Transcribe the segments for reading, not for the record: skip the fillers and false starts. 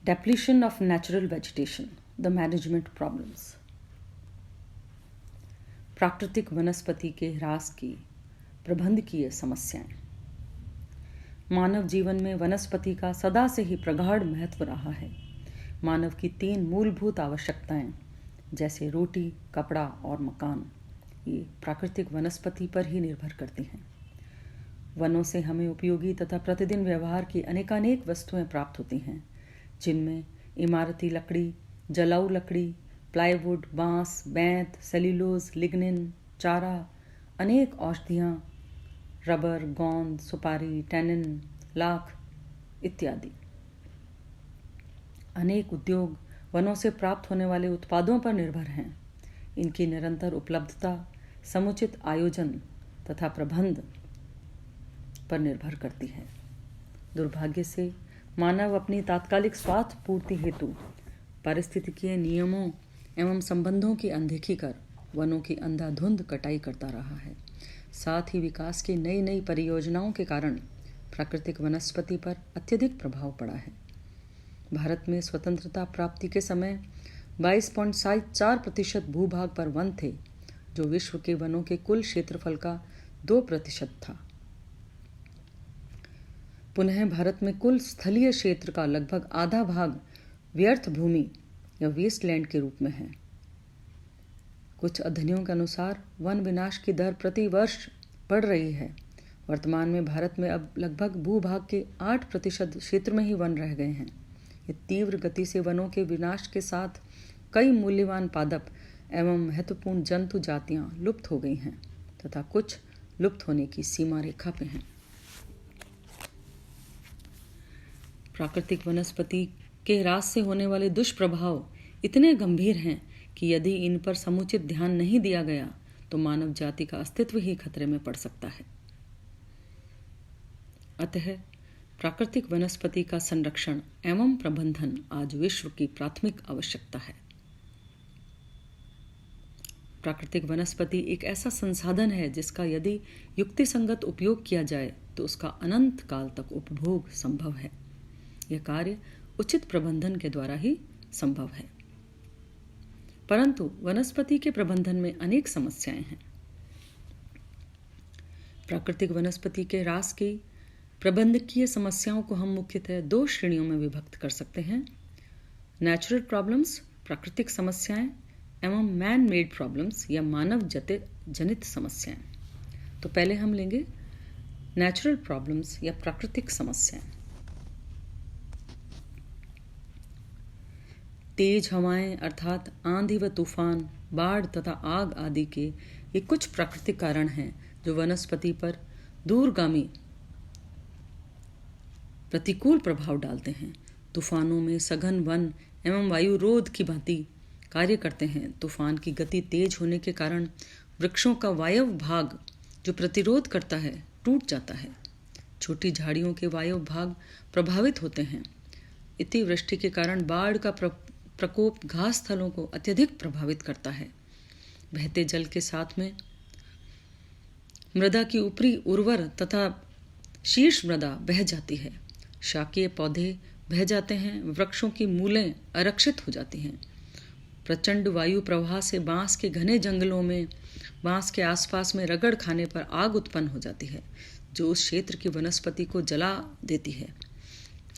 Depletion of natural vegetation, the management problems. प्राकृतिक वनस्पति के ह्रास की प्रबंधकीय समस्याएं। मानव जीवन में वनस्पति का सदा से ही प्रगाढ़ महत्व रहा है। मानव की 3 मूलभूत आवश्यकताएं जैसे रोटी, कपड़ा और मकान, ये प्राकृतिक वनस्पति पर ही निर्भर करती हैं। वनों से हमें उपयोगी तथा प्रतिदिन व्यवहार की अनेकानेक वस्तुएं प्राप्त होती हैं, जिनमें इमारती लकड़ी, जलाऊ लकड़ी, प्लाईवुड, बांस, बेंत, सेल्यूलोज, लिग्निन, चारा, अनेक औषधियाँ, रबर, गोंद, सुपारी, टैनिन, लाख इत्यादि। अनेक उद्योग वनों से प्राप्त होने वाले उत्पादों पर निर्भर हैं। इनकी निरंतर उपलब्धता समुचित आयोजन तथा प्रबंध पर निर्भर करती है। दुर्भाग्य से मानव अपनी तात्कालिक स्वार्थ पूर्ति हेतु पारिस्थितिकीय नियमों एवं संबंधों की अनदेखी कर वनों की अंधाधुंध कटाई करता रहा है। साथ ही विकास की नई नई परियोजनाओं के कारण प्राकृतिक वनस्पति पर अत्यधिक प्रभाव पड़ा है। भारत में स्वतंत्रता प्राप्ति के समय 22.4% भूभाग पर वन थे, जो विश्व के वनों के कुल क्षेत्रफल का 2% था। पुनः भारत में कुल स्थलीय क्षेत्र का लगभग आधा भाग व्यर्थ भूमि या वेस्टलैंड के रूप में है। कुछ अध्ययनों के अनुसार वन विनाश की दर प्रति वर्ष बढ़ रही है। वर्तमान में भारत में अब लगभग भूभाग के 8% क्षेत्र में ही वन रह गए हैं। ये तीव्र गति से वनों के विनाश के साथ कई मूल्यवान पादप एवं महत्वपूर्ण जंतु जातियां लुप्त हो गई हैं तथा कुछ लुप्त होने की सीमा रेखा पे हैं। प्राकृतिक वनस्पति के ह्रास से होने वाले दुष्प्रभाव इतने गंभीर हैं कि यदि इन पर समुचित ध्यान नहीं दिया गया तो मानव जाति का अस्तित्व ही खतरे में पड़ सकता है। अतः प्राकृतिक वनस्पति का संरक्षण एवं प्रबंधन आज विश्व की प्राथमिक आवश्यकता है। प्राकृतिक वनस्पति एक ऐसा संसाधन है जिसका यदि युक्तिसंगत उपयोग किया जाए तो उसका अनंत काल तक उपभोग संभव है। यह कार्य उचित प्रबंधन के द्वारा ही संभव है। परंतु वनस्पति के प्रबंधन में अनेक समस्याएं हैं। प्राकृतिक वनस्पति के ह्रास की प्रबंधकीय समस्याओं को हम मुख्यतः 2 श्रेणियों में विभक्त कर सकते हैं: नेचुरल प्रॉब्लम्स, प्राकृतिक समस्याएं, एवं मैन मेड प्रॉब्लम्स या मानव जनित समस्याएं। तो पहले हम लेंगे नेचुरल प्रॉब्लम्स या प्राकृतिक समस्याएं। तेज हवाएं अर्थात आंधी व तूफान, बाढ़ तथा आग आदि के ये कुछ प्राकृतिक कारण हैं जो वनस्पति पर दूरगामी प्रतिकूल प्रभाव डालते हैं। तूफानों में सघन वन एवं वायु रोध की भांति कार्य करते हैं। तूफान की गति तेज होने के कारण वृक्षों का वायव्य भाग जो प्रतिरोध करता है टूट जाता है। छोटी झाड़ियों के वायव्य भाग प्रभावित होते हैं। अतिवृष्टि के कारण बाढ़ का प्रकोप घास स्थलों को अत्यधिक प्रभावित करता है। बहते जल के साथ में मृदा की ऊपरी उर्वर तथा शीर्ष मृदा बह जाती है। शाकीय पौधे बह जाते हैं। वृक्षों की मूलें आरक्षित हो जाती हैं। प्रचंड वायु प्रवाह से बांस के घने जंगलों में बांस के आसपास में रगड़ खाने पर आग उत्पन्न हो जाती है, जो उस क्षेत्र की वनस्पति को जला देती है।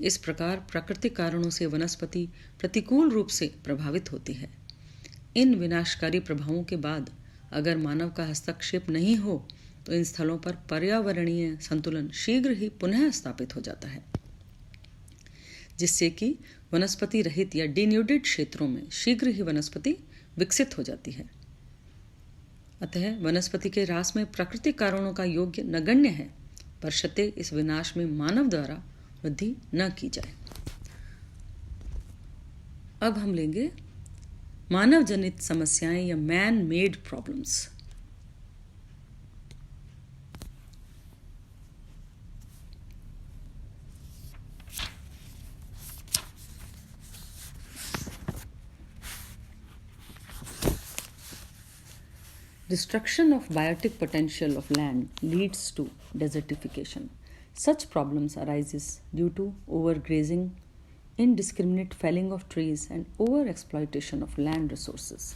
इस प्रकार प्राकृतिक कारणों से वनस्पति प्रतिकूल रूप से प्रभावित होती है। इन विनाशकारी प्रभावों के बाद अगर मानव का हस्तक्षेप नहीं हो तो इन स्थलों पर पर्यावरणीय संतुलन शीघ्र ही पुनः स्थापित हो जाता है, जिससे कि वनस्पति रहित या डिन्यूडेड क्षेत्रों में शीघ्र ही वनस्पति विकसित हो जाती है। अतः वनस्पति के ह्रास में प्राकृतिक कारणों का योग्य नगण्य है, बशर्ते इस विनाश में मानव द्वारा वृद्धि न की जाए। अब हम लेंगे मानव जनित समस्याएं या man made problems. Destruction of biotic potential of land leads to desertification. Such problems arises due to overgrazing, indiscriminate felling of trees, and over-exploitation of land resources.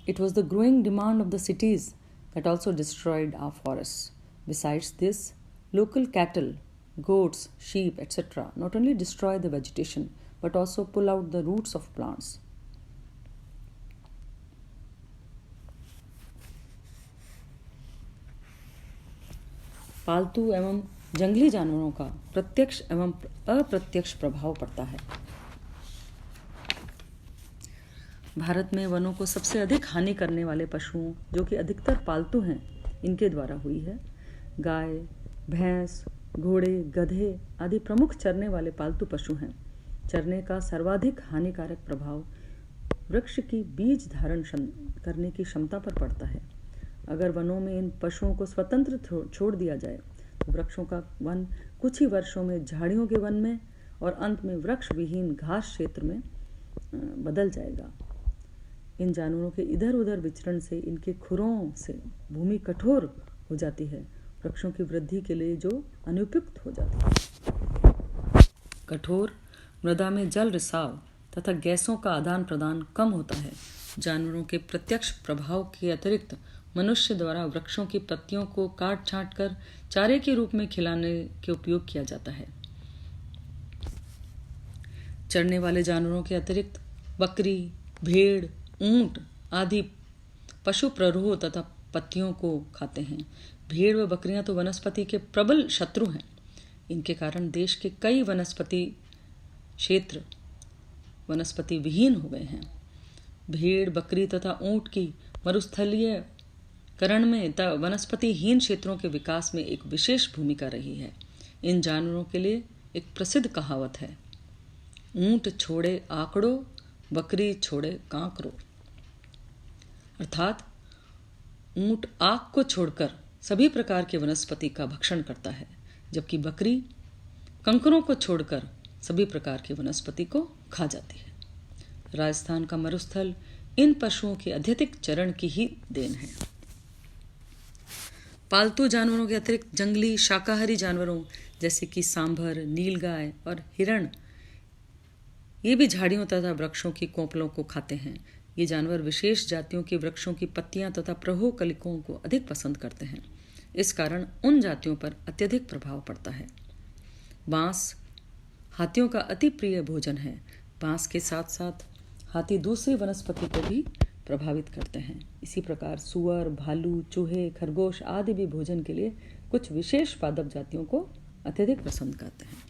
It was the growing demand of the cities that also destroyed our forests. Besides this, local cattle, goats, sheep, etc. not only destroy the vegetation but also pull out the roots of plants. पालतू एवं जंगली जानवरों का प्रत्यक्ष एवं अप्रत्यक्ष प्रभाव पड़ता है। भारत में वनों को सबसे अधिक हानि करने वाले पशुओं, जो कि अधिकतर पालतू हैं, इनके द्वारा हुई है। गाय, भैंस, घोड़े, गधे आदि प्रमुख चरने वाले पालतू पशु हैं। चरने का सर्वाधिक हानिकारक प्रभाव वृक्ष की बीज धारण करने की क्षमता पर पड़ता है। अगर वनों में इन पशुओं को स्वतंत्र छोड़ दिया जाए तो वृक्षों का वन कुछ ही वर्षों में झाड़ियों के वन में और अंत में वृक्ष विहीन घास क्षेत्र में बदल जाएगा। इन जानवरों के इधर उधर विचरण से इनके खुरों से भूमि कठोर हो जाती है, वृक्षों की वृद्धि के लिए जो अनुपयुक्त हो जाती है। कठोर मृदा में जल रिसाव तथा गैसों का आदान प्रदान कम होता है। जानवरों के प्रत्यक्ष प्रभाव के अतिरिक्त मनुष्य द्वारा वृक्षों की पत्तियों को काट छांट कर चारे के रूप में खिलाने के उपयोग किया जाता है। चरने वाले जानवरों के अतिरिक्त बकरी, भेड़, ऊंट आदि पशु प्ररोह तथा पत्तियों को खाते हैं। भेड़ व बकरियां तो वनस्पति के प्रबल शत्रु हैं। इनके कारण देश के कई वनस्पति क्षेत्र वनस्पति विहीन हो गए हैं। भेड़, बकरी तथा ऊंट की मरुस्थलीयकरण में वनस्पतिहीन क्षेत्रों के विकास में एक विशेष भूमिका रही है। इन जानवरों के लिए एक प्रसिद्ध कहावत है, ऊंट छोड़े आंकड़ों, बकरी छोड़े कांकरो। अर्थात ऊंट आंख को छोड़कर सभी प्रकार के वनस्पति का भक्षण करता है, जबकि बकरी कंकरों को छोड़कर सभी प्रकार की वनस्पति को खा जाती है। राजस्थान का मरुस्थल इन पशुओं के अत्यधिक चरण की ही देन है। पालतू जानवरों के अतिरिक्त जंगली शाकाहारी जानवरों जैसे कि सांभर, नीलगाय और हिरण, ये भी झाड़ियों तथा वृक्षों की कोंपलों को खाते हैं। ये जानवर विशेष जातियों की वृक्षों की पत्तियां तथा प्रहो कलिकों को अधिक पसंद करते हैं। इस कारण उन जातियों पर अत्यधिक प्रभाव पड़ता है। बांस हाथियों का अति प्रिय भोजन है। बांस के साथ साथ हाथी दूसरी वनस्पति को भी प्रभावित करते हैं। इसी प्रकार सुअर, भालू, चूहे, खरगोश आदि भी भोजन के लिए कुछ विशेष पादप जातियों को अत्यधिक पसंद करते हैं।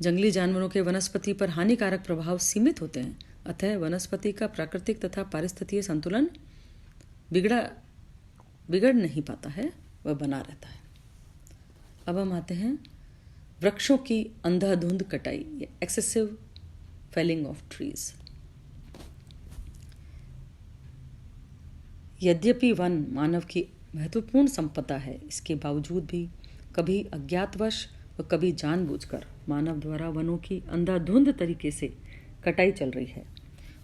जंगली जानवरों के वनस्पति पर हानिकारक प्रभाव सीमित होते हैं, अतः वनस्पति का प्राकृतिक तथा पारिस्थितिकीय संतुलन बिगड़ नहीं पाता है, वह बना रहता है। अब हम आते हैं वृक्षों की अंधाधुंध कटाई या एक्सेसिव फेलिंग ऑफ ट्रीज। यद्यपि वन मानव की महत्वपूर्ण संपदा है, इसके बावजूद भी कभी अज्ञातवश व कभी जानबूझकर मानव द्वारा वनों की अंधाधुंध तरीके से कटाई चल रही है।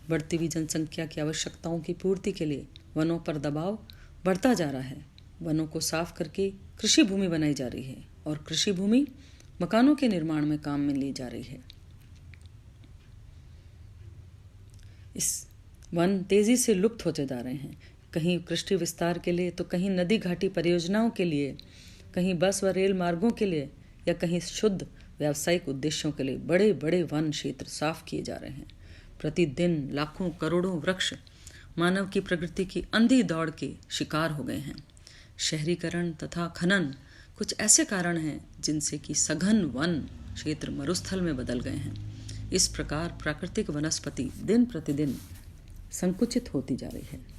बढ़ती हुई जनसंख्या की आवश्यकताओं की पूर्ति के लिए वनों पर दबाव बढ़ता जा रहा है। वनों को साफ करके कृषि भूमि बनाई जा रही है और कृषि भूमि मकानों के निर्माण में काम में ली जा रही है। इस वन तेजी से लुप्त होते जा रहे हैं, कहीं कृषि विस्तार के लिए तो कहीं नदी घाटी परियोजनाओं के लिए, कहीं बस व रेल मार्गों के लिए या कहीं शुद्ध व्यावसायिक उद्देश्यों के लिए बड़े बड़े वन क्षेत्र साफ किए जा रहे हैं। प्रतिदिन लाखों करोड़ों वृक्ष मानव की प्रकृति की अंधी दौड़ के शिकार हो गए हैं। शहरीकरण तथा खनन कुछ ऐसे कारण हैं जिनसे कि सघन वन क्षेत्र मरुस्थल में बदल गए हैं। इस प्रकार प्राकृतिक वनस्पति दिन प्रतिदिन संकुचित होती जा रही है।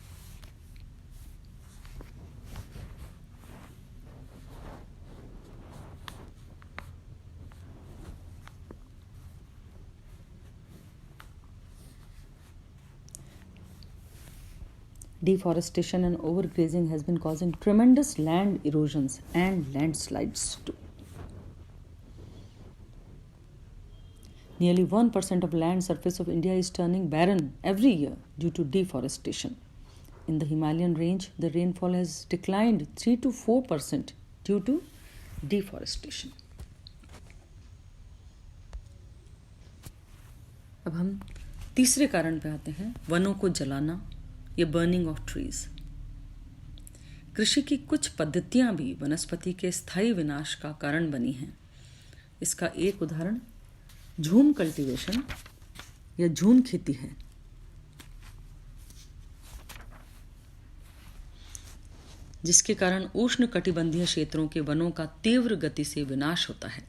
Deforestation and overgrazing has been causing tremendous land erosions and landslides too. Nearly 1% of land surface of India is turning barren every year due to deforestation. In the Himalayan range, the rainfall has declined 3 to 4% due to deforestation. अब हम तीसरे कारण पे आते हैं, वनों को जलाना या बर्निंग ऑफ ट्रीज। कृषि की कुछ पद्धतियां भी वनस्पति के स्थायी विनाश का कारण बनी हैं। इसका एक उदाहरण झूम कल्टीवेशन या झूम खेती है। जिसके कारण उष्ण कटिबंधीय क्षेत्रों के वनों का तीव्र गति से विनाश होता है।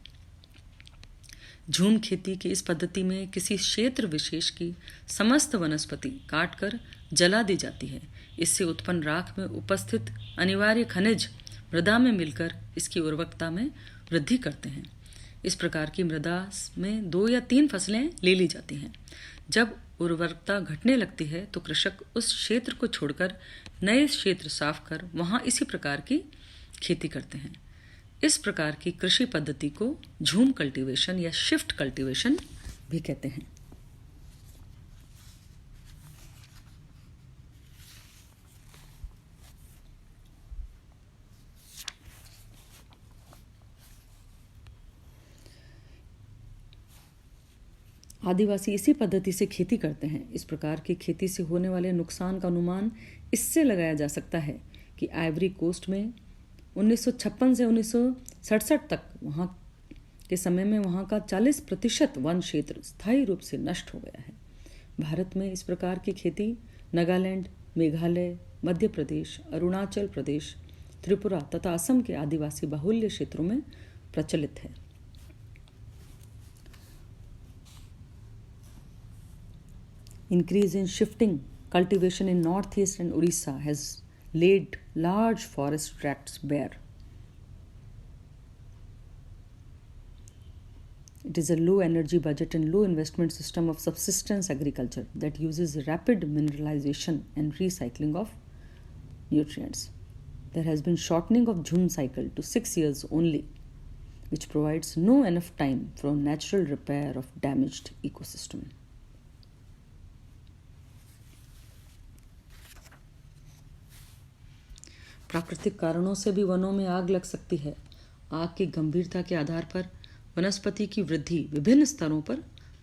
झूम खेती की इस पद्धति में किसी क्षेत्र विशेष की समस्त वनस्पति काटकर जला दी जाती है। इससे उत्पन्न राख में उपस्थित अनिवार्य खनिज मृदा में मिलकर इसकी उर्वरकता में वृद्धि करते हैं। इस प्रकार की मृदा में 2 या 3 फसलें ले ली जाती हैं। जब उर्वरकता घटने लगती है तो कृषक उस क्षेत्र को छोड़कर नए क्षेत्र साफ कर वहां इसी प्रकार की खेती करते हैं। इस प्रकार की कृषि पद्धति को झूम कल्टीवेशन या शिफ्ट कल्टीवेशन भी कहते हैं। आदिवासी इसी पद्धति से खेती करते हैं। इस प्रकार की खेती से होने वाले नुकसान का अनुमान इससे लगाया जा सकता है कि आइवरी कोस्ट में 1956 से 1967 तक वहाँ के समय में वहाँ का 40% वन क्षेत्र स्थायी रूप से नष्ट हो गया है। भारत में इस प्रकार की खेती नागालैंड, मेघालय, मध्य प्रदेश, अरुणाचल प्रदेश, त्रिपुरा तथा असम के आदिवासी बाहुल्य क्षेत्रों में प्रचलित है। Increase in shifting cultivation in northeast and Orissa has laid large forest tracts bare. It is a low energy budget and low investment system of subsistence agriculture that uses rapid mineralization and recycling of nutrients. There has been shortening of June cycle to 6 years only, which provides no enough time for natural repair of damaged ecosystem. प्राकृतिक कारणों से भी वनों में आग लग सकती है। आग की गंभीरता के आधार पर वनस्पति की वृद्धि विभिन्न स्तरों पर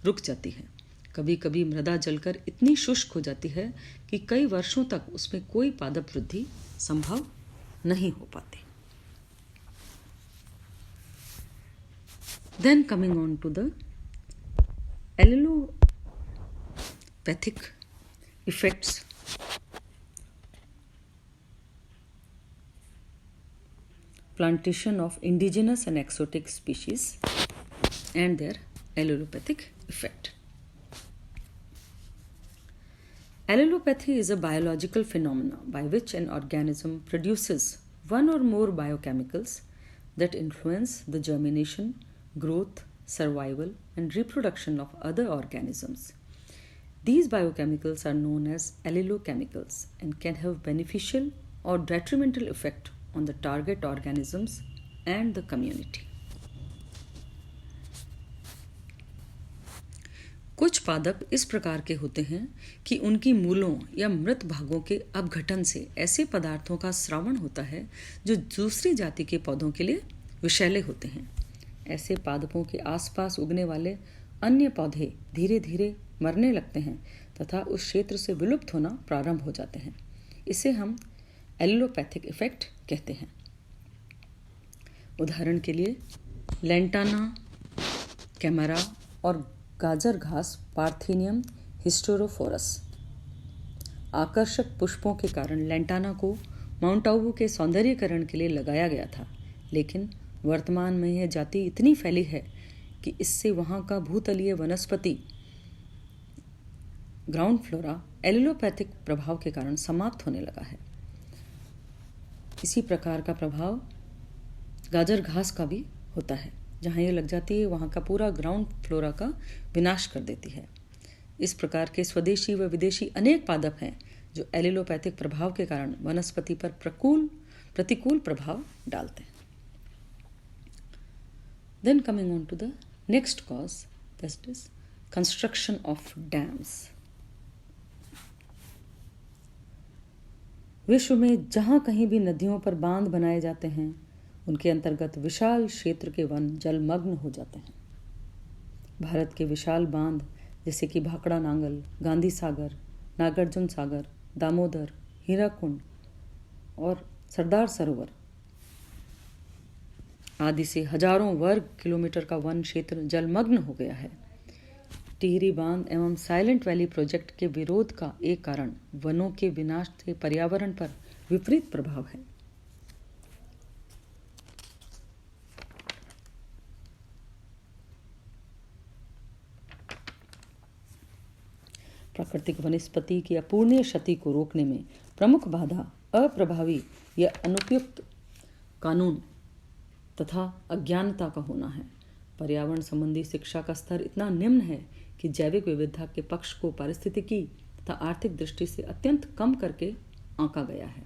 रुक जाती है। कभी कभी मृदा जलकर इतनी शुष्क हो जाती है कि कई वर्षों तक उसमें कोई पादप वृद्धि संभव नहीं हो पाती। Then coming on to the allelopathic effects plantation of indigenous and exotic species and their allelopathic effect. Allelopathy is a biological phenomenon by which an organism produces one or more biochemicals that influence the germination, growth, survival, and reproduction of other organisms. These biochemicals are known as allelochemicals and can have beneficial or detrimental effect on the target organisms and the community. कुछ पादप इस प्रकार के होते हैं कि उनकी मूलों या मृत भागों के अपघटन से ऐसे पदार्थों का स्रावण होता है जो दूसरी जाति के पौधों के लिए विषैले होते हैं। ऐसे पादपों के आसपास उगने वाले अन्य पौधे धीरे धीरे मरने लगते हैं तथा उस क्षेत्र से विलुप्त होना प्रारंभ हो जाते हैं। इसे हम एलोपैथिक इफेक्ट कहते हैं। उदाहरण के लिए लेंटाना, कैमरा और गाजर घास पार्थेनियम हिस्टेरोफोरस। आकर्षक पुष्पों के कारण लेंटाना को माउंट आबू के सौंदर्यीकरण के लिए लगाया गया था, लेकिन वर्तमान में यह जाति इतनी फैली है कि इससे वहाँ का भूतलीय वनस्पति ग्राउंड फ्लोरा एलोपैथिक प्रभाव के कारण समाप्त होने लगा है। इसी प्रकार का प्रभाव गाजर घास का भी होता है। जहाँ ये लग जाती है वहाँ का पूरा ग्राउंड फ्लोरा का विनाश कर देती है। इस प्रकार के स्वदेशी व विदेशी अनेक पादप हैं जो एलोपैथिक प्रभाव के कारण वनस्पति पर प्रतिकूल प्रभाव डालते हैं। Then coming on to the next cause, that is construction of dams. विश्व में जहाँ कहीं भी नदियों पर बांध बनाए जाते हैं उनके अंतर्गत विशाल क्षेत्र के वन जलमग्न हो जाते हैं। भारत के विशाल बांध जैसे कि भाखड़ा नांगल, गांधी सागर, नागार्जुन सागर, दामोदर, हीराकुंड और सरदार सरोवर आदि से हजारों वर्ग किलोमीटर का वन क्षेत्र जलमग्न हो गया है। टिहरी बांध एवं साइलेंट वैली प्रोजेक्ट के विरोध का एक कारण वनों के विनाश से पर्यावरण पर विपरीत प्रभाव है। प्राकृतिक वनस्पति की अपूर्णीय क्षति को रोकने में प्रमुख बाधा अप्रभावी या अनुपयुक्त कानून तथा अज्ञानता का होना है। पर्यावरण संबंधी शिक्षा का स्तर इतना निम्न है कि जैविक विविधता के पक्ष को पारिस्थितिकी तथा आर्थिक दृष्टि से अत्यंत कम करके आंका गया है।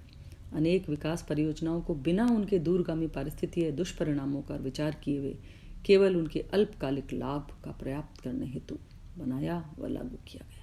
अनेक विकास परियोजनाओं को बिना उनके दूरगामी पारिस्थितिकीय दुष्परिणामों पर विचार किए हुए केवल उनके अल्पकालिक लाभ का पर्याप्त करने हेतु बनाया व लागू किया गया।